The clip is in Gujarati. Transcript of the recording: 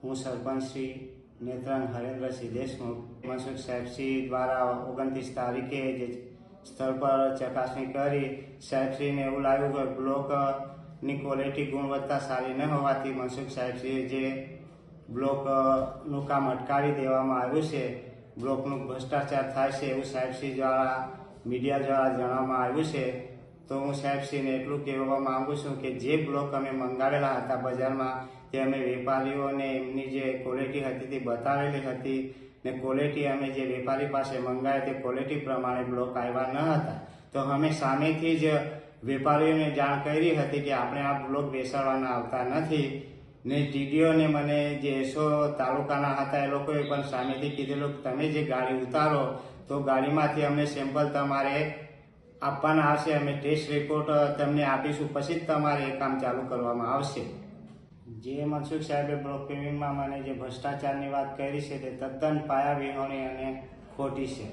હું સરપંચ શ્રી નેત્રંગ હરેન્દ્રસિંહ દેશમુખ મનસુખ સાહેબશ્રી દ્વારા 29 તારીખે જે સ્થળ પર ચકાસણી કરી સાહેબશ્રીને એવું લાગ્યું કે બ્લોકની ક્વોલિટી ગુણવત્તા સારી ન હોવાથી મનસુખ સાહેબશ્રીએ જે બ્લોકનું કામ અટકાવી દેવામાં આવ્યું છે, બ્લોકનું ભ્રષ્ટાચાર થાય છે એવું સાહેબશ્રી દ્વારા મીડિયા દ્વારા જણાવવામાં આવ્યું છે. તો હું સાહેબશ્રીને એટલું કહેવા માંગુ છું કે જે બ્લોક અમે મંગાવેલા હતા બજારમાં તે અમે વેપારીઓને એમની જે ક્વોલિટી હતી તે બતાવેલી હતી ને ક્વોલિટી અમે જે વેપારી પાસે મંગાવી તે ક્વોલિટી પ્રમાણે બ્લોક આવ્યા ન હતા. તો અમે સામેથી જ વેપારીઓને જાણ કરી હતી કે આપણે આ બ્લોક બેસાડવાના આવતા નથી ને ટીડીઓને મને જે એસો તાલુકાના હતા એ લોકોએ પણ સામેથી કીધેલું કે તમે જે ગાડી ઉતારો તો ગાડીમાંથી અમને સેમ્પલ તમારે આપવાના આવશે, અમે ટેસ્ટ રિપોર્ટ તમને આપીશું, પછી જ તમારે એ કામ ચાલુ કરવામાં આવશે. જે મનસુખ સાહેબે બ્લોક પેમેન્ટમાં મને જે ભ્રષ્ટાચારની વાત કરી છે તે તદ્દન પાયાવિહોણી અને ખોટી છે.